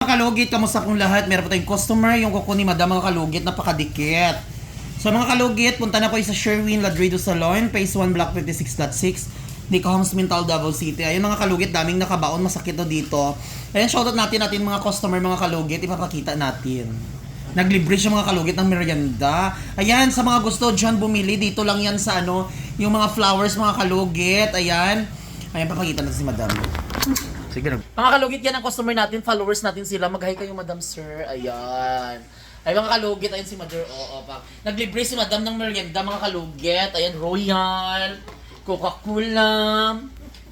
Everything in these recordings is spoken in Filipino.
kalugit, kamusta pong lahat? Meron po tayong customer, yung kuko ni Madam mga kalugit, napakadikit. So mga kalugit, punta na po sa Sherwin Ladrido Salon, Phase 1, Block 56.6, Nico Homes, Mintal, Davao City. Ayun mga kalugit, daming nakabaon, masakit na dito. Ayun, shoutout natin mga customer, mga kalugit, ipapakita natin. Naglibre siya mga kalugit ng merienda. Ayan, sa mga gusto dyan bumili, dito lang yan sa yung mga flowers mga kalugit. Ayan, papakita natin si Madam. Sige na. Mga kalugit, yan ang customer natin, followers natin sila. Mag-hi kayo, Madam Sir. Ayan. Ay, mga kalugit, ayun si Mother. Oo, pa. Naglibre si Madam ng merienda, mga kalugit. Ayan, Royal, Coca-Cola,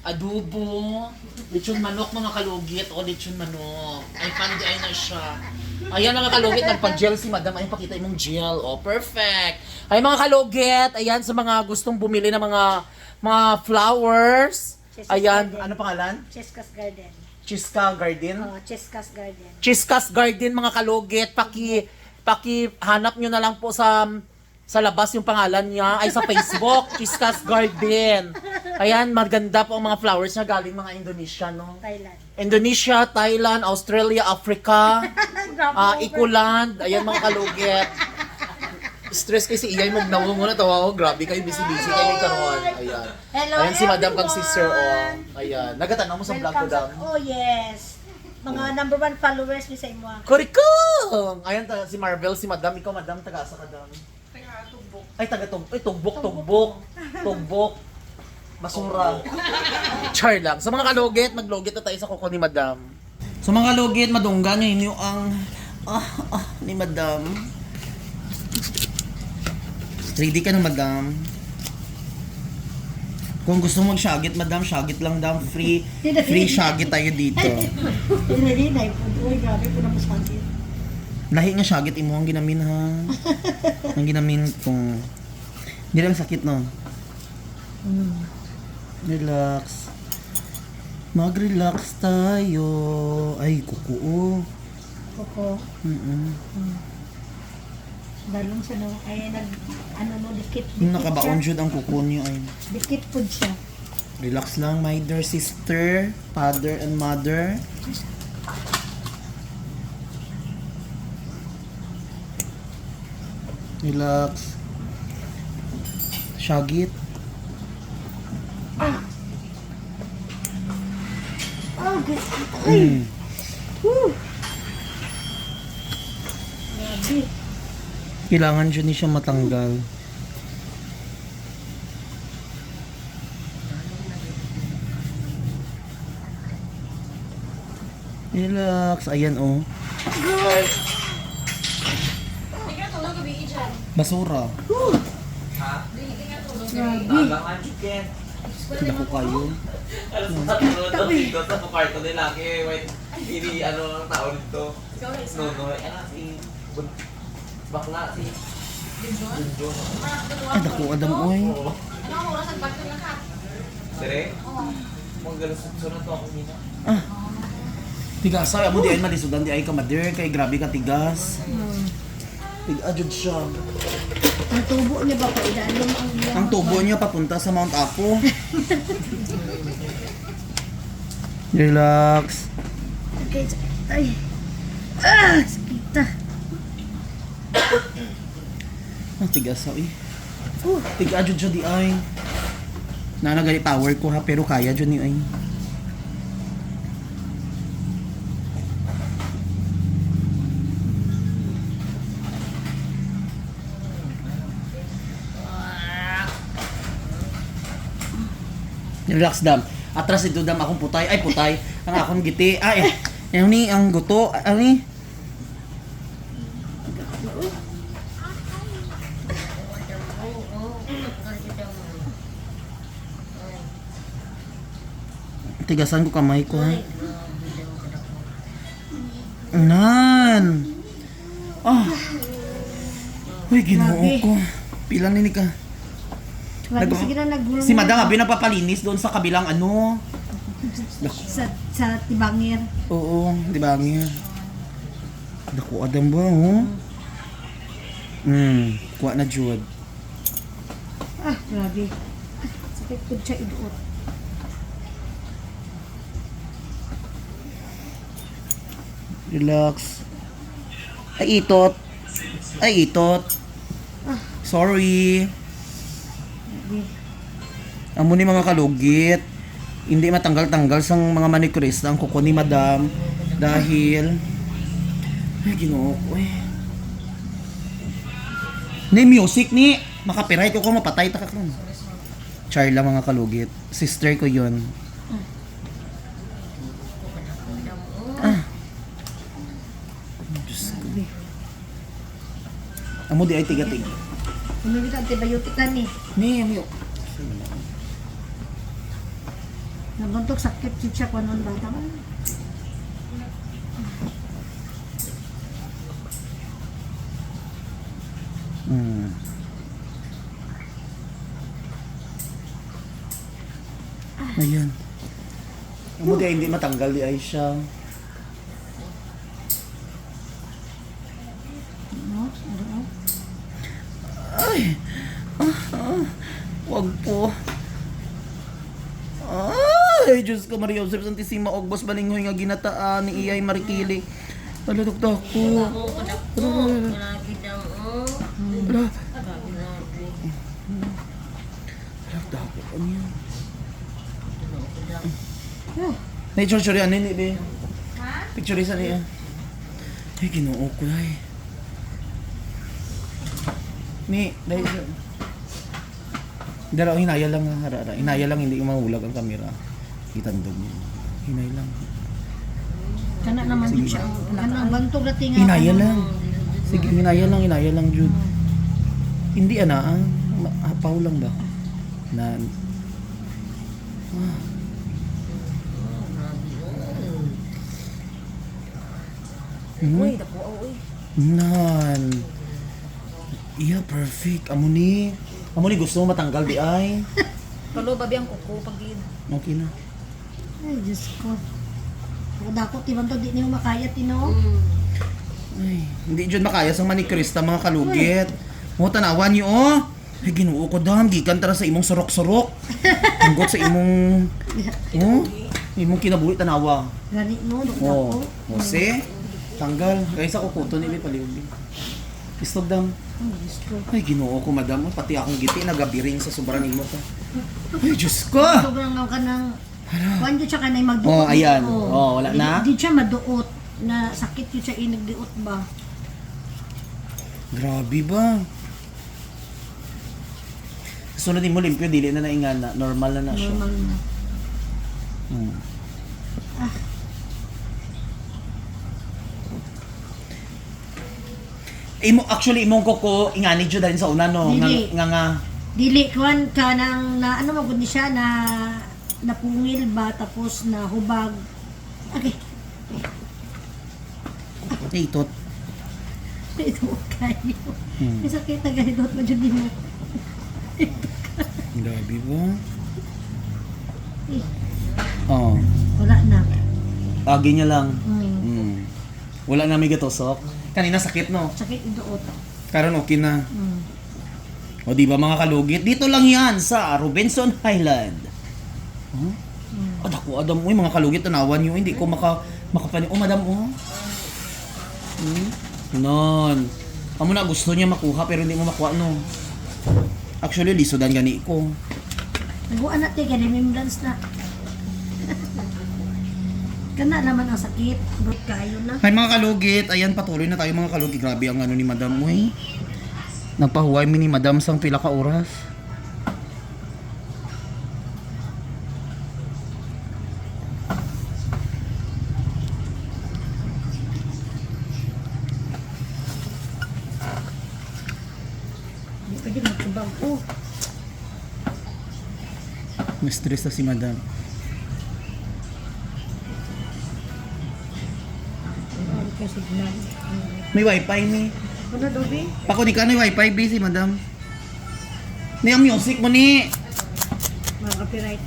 adobo, lechon manok, mga kalugit. O, lechon manok. Ay, pandi, ay na siya. Ayan, mga kalugit, nagpa-gel si Madam. Ayun, pakita mong gel. O, perfect. Ay, mga kalugit, ayan, sa mga gustong bumili ng mga flowers. Ayan, ano pangalan? Chiskas Garden. Chiska Garden? Oh, Chiskas Garden. Chiskas Garden, mga kalugit. Hanap nyo na lang po sa labas yung pangalan niya. Ay, sa Facebook, Chiskas Garden. Ayan, maganda po ang mga flowers niya galing mga Indonesia, no? Thailand. Indonesia, Thailand, Australia, Africa, Ikuland. Ayan, mga kalugit. Stress kasi iyay mo na muna tawa ko. Grabe kayo, busy-busy kayo karon. Ayan. Hello, Ayan si Madam everyone. kang sister, oh. Ayan. Nagatanaw mo sa vlog ko, Dam. Oh, yes. Mga number 1 followers ni sa imo. Kurikong! Ayan, si Marvel, si Madam. Ikaw, Madam, taga-asa ka, Dam. Taga-tugbok. Ay, tugbok. Basura. Char lang. So mga kalugit, maglugit na tayo sa kuko ni Madam. So mga kalugit, madunggan nyo yung ang ni Madam. Ready ka na, Madam. Kung gusto mo mag-shagit, Madam, shagit lang, Dam. Free shagit tayo dito. Hindi na. Uy, grabe po na masakit. Lahi nga shagit, imo ang ginamin, ha? Ang ginamin kung... Hindi lang sakit, no? Relax. Mag-relax tayo. Ay, kuko. Koko. Dalong sa no. Ay, dikit. Yung nakabaon jud ang kuko niyo ay. Dikit po siya. Relax lang, my dear sister, father and mother. Relax. Shagit. Oh, good. Ay. Woo. Grabe. Kailangan dyan siya matanggal. Relax. Ayan, oh. Basura. Grabe. Naku kayo. Dito sa kwarto nila lagi ini ang tao dito. No, si bakla si Junjun. Ay, naku, Adam, oy. Anong oras ang bakit lang ka? Sire? Sunod to ako nina. Tigas ay amo di ay malisudan di ay ka mader kay grabe ka tigas. Tig-adjud siya. Ang tubo niya ba pa ilalim Ang tubo niya papunta sa Mount Apo. Relax. Okay. Ay. Sakita. Tigas ay. Tig-adjud siya di ay. Nanagali power ko ha pero kaya jud ni ay. Relax, Dam. Atras ito, Dam, akong putay. Ay, putay. Ang akong giti. Ay, ano ni, ang guto. Ano ni? Tigasan ko kamay ko, ha? Nan! Uy, ginoo ko. Pilang nini ka. Sige na nagbulong. Si Madam, abi napapalinis doon sa kabilang Sa tibangir. Oo, di ba nga? Dako Adam ba, oh? Kuha na jud. Grabe. Sakit po siya iduot. Relax. Ay, itot. Ay, itot. Sorry. Amo ni mga kalugit. Hindi matanggal-tanggal sang mga manikurista ang kuko ni madam. Dahil... Ay, ginoo ko eh. Ni music ni. Makapiright ko mapatay ta ka kung. Char lang mga kalugit. Sister ko yun. Diyos ko. Amo di ay tiga-tiga. Umibig ka antibiotic na ni. Ni, amiyo. Nabuntok sakit siya ko noon bata ka. Hmm. Ayan. Amo di ay hindi matanggal di ay siya. Ay! Wag po. Ay, Diyos ko, Maria Joseph Santissima, Ogbos, Balinghoy nga ginataan ni Iyay Marikili. Nalutok ko. Ano yan? Na-picture yan, hindi ba? Picture isa niya. Ay, ginoo ko ay. Ni, dahil sa... Dara, hinaya lang nga, harara. Hinaya lang, hindi mahulag ang kamera. Itandog niya. Hinay lang. Kana naman din siya. Kana ang bantog na tinga. Hinaya lang. Sige, hinaya lang, Jude. Hindi, hapaw lang ba? Na... Uy, dako uy. Nan. Yeah, perfect. Amo ni gusto mo matanggal di ay. Palo babi ang kuko pag Okay na. Ay, Diyos ko. Ako dako, tiban to, di niyo makaya, tino. Ay, hindi dyan makaya sa manikrista mga kalugit. Mo tanawan niyo oh. Ay, ginoo ko dam, gikan tara sa imong surok-surok. Tunggot sa imong imong kinabuhi tanawa. Ganit mo, Oh, dako. Jose, tanggal. Kaysa ko kuto ni paliwag. Istog dam. Ay, Diyos ko. Ay, ginoo ko madam, pati akong giti nagabiring sa sobrang imo ta. Ay, Diyos ko. Sobrang nga ka ng... Kuhan yun siya ka na yung magduot. Oh, ayan. Oh, wala na? Di siya maduot. Na sakit yun siya inagdiot ba? Grabe ba? Sunod din mo limpyo, dili na naingana. Normal na siya. Normal na. Hmm. Imong koko ingani jud dahil sa una no. Dili. Nga. Dili, kuhan ka ng... Na, ano magod ni siya na... Napungil ba, tapos na hubag. Okay. Itot. Ito kayo. Hmm. May sakit na ganito mo dyan din mo. Grabe ba? Eh, Oh. wala na. Agi niya lang. Mm. Hmm. Wala na may gatosok. Kanina sakit no. Sakit iduot. Karon okay na. Mm. O di ba mga kalugit? Dito lang yan sa Robinson Highland. Huh? Ako adam mo mga kalugit tanawan niyo hindi ko makapani. Oh madam oh. Non. Amo na gusto niya makuha pero hindi mo makuha no. Actually lisodan gani ko. Naguan natin, kaya remembrance na. Kana naman ang sakit. Brot kayo na. Hi mga kalugit, ayan patuloy na tayo mga kalugit. Grabe ang ano ni madam mo eh. Nagpahuway mi ni madam sang pila ka oras. Hindi pwede magtubang ko. Na-stress na si madam. Ano ka signal? May wifi ni. Ano, Dobby? Pako ni ka na wifi busy madam. Ni ang music mo ni. Mga copyright.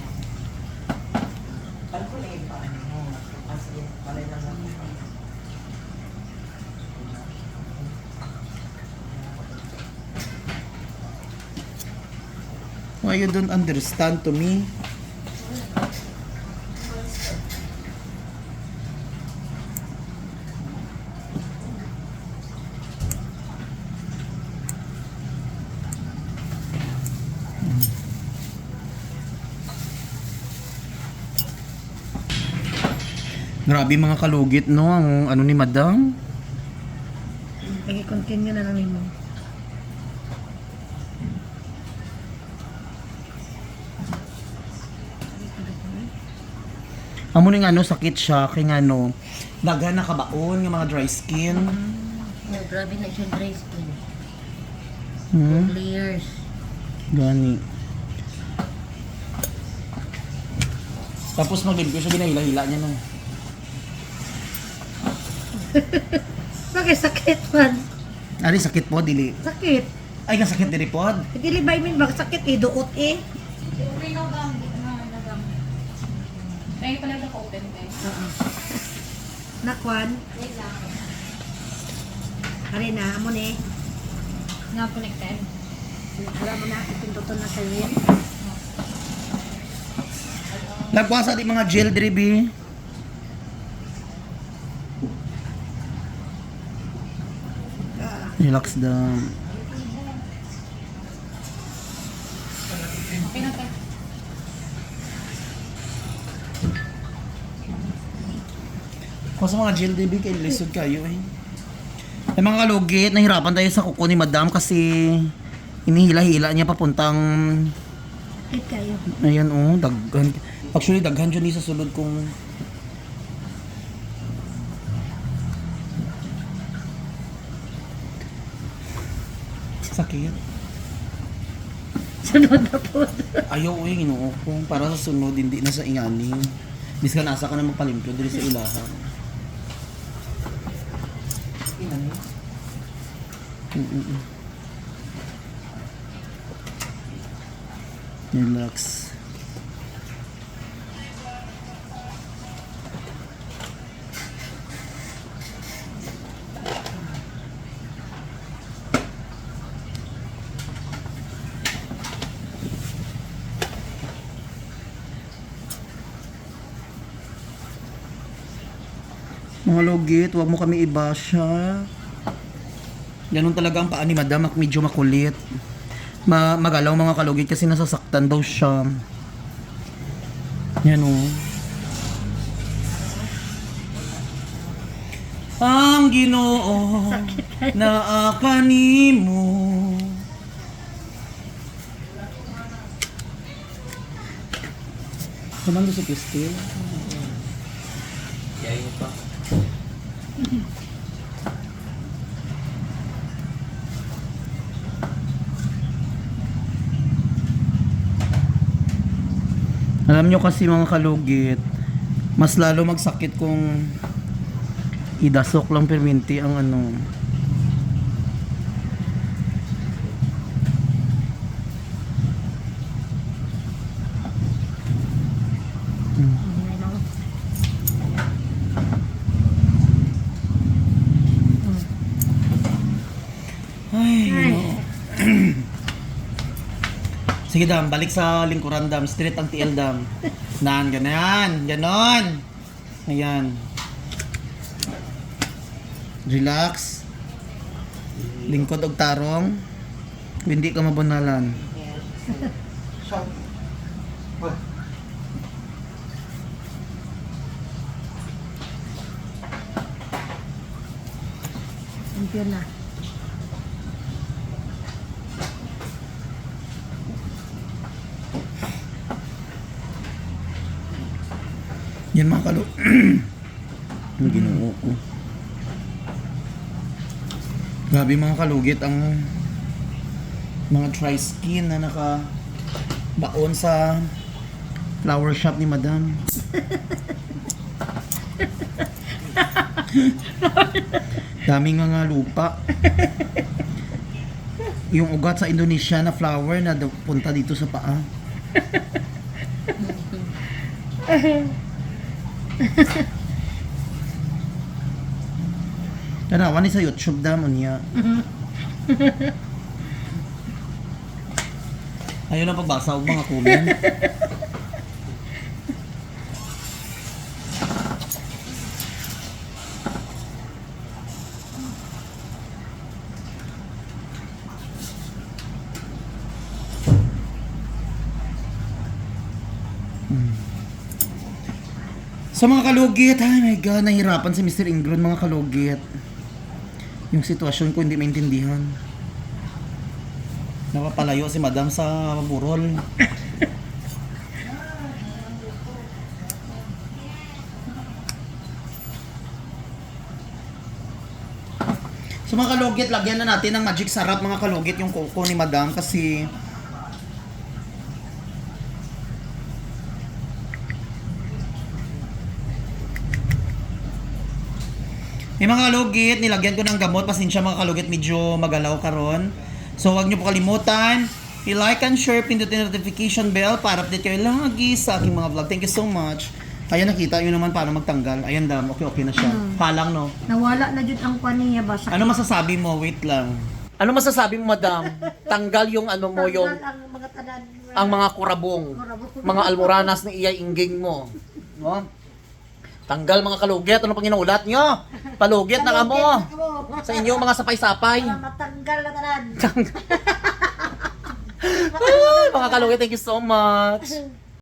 Why you don't understand to me? Grabe mga kalugit, no? Ang ano ni Madam. Lagi continue na lang mo. Amo ning ano, sakit siya kay nga ano, daghan na kabaon nga mga dry skin. Oh, grabe na siya dry skin. Hmm, Layers. gani. Tapos maglimpyo siya, ginahila-hila niya no. Bakit sakit man? Ari sakit po dili. Sakit. Ay nga sakit diri pod. Dili ba min bak sakit eh duot eh. Ay, pala na ka-open tayo. Nakwan. Ari na amo ni. Nga connected. Alam mo na pinduton na sa yun. Nagpuasa di mga gel diri bi. Relax down. Okay na tayo. Kung sa mga gel diri kay lisod kayo eh. Ay mga kalugit, nahirapan tayo sa kuko ni Madam kasi inihila-hila niya papuntang Sakit kayo. ayan oh, daghan. Actually daghan dyan sa sulod kong sakit. Sunod na po. Ayaw ko yung inuo ko para sa sunod hindi na sa ingani. Bis ka nasa ka na magpalimpyo diri sa ilaha. Relax. Mga lugit, wag mo kami ibasya. Ganun talaga ang paa ni Madam, medyo makulit. Magalaw mga kalugit kasi nasasaktan daw siya. Yan o. Ang Ginoo na akanimo. Kumando si Pistil. Yayin pa. Alam nyo kasi mga kalugit, mas lalo magsakit kung idasok lang perminti ang ano. Ay, no. Sige dam, balik sa lingkuran dam, straight ang TL dam. Nan, ganyan, ganon. Ayan. Relax. Lingkod og tarong. Hindi ka mabunalan. Champion na. Yan mga kalo. Ang Ginoo ko. Grabe mga kalugit ang mga dry skin na nakabaon sa flower shop ni Madam. Daming mga lupa. Yung ugat sa Indonesia na flower na punta dito sa paa. Tanawan ni sa YouTube damon niya. Ayaw na pagbasa og mga comment. So mga kalugit, ay my God, nahirapan si Mr. Ingron mga kalugit. Yung sitwasyon ko hindi maintindihan. Napapalayo si Madam sa burol. So mga kalugit, lagyan na natin ng magic sarap mga kalugit yung coco ni Madam kasi may mga kalugit, nilagyan ko ng gamot. Pasensya mga kalugit, medyo magalaw karon. So huwag niyo po kalimutan, i-like and share, pindutin yung notification bell para update kayo lagi sa aking mga vlog. Thank you so much. Ayan, nakita nyo naman paano magtanggal. Ayan dam, okay na siya. Palang no. Nawala na dyan ang paniya ba? Ano masasabi mo? Wait lang. Ano masasabi mo, Madam? Tanggal yung ano mo, yung ang mga tanan. ang mga kurabong, mga almoranas na iyay ingging mo. No? Tanggal mga kalugit. Ano pang inuulat nyo? Palugit na kamo. Sa inyong mga sapay-sapay. Matanggal na tanan. Ay, mga kalugit, thank you so much.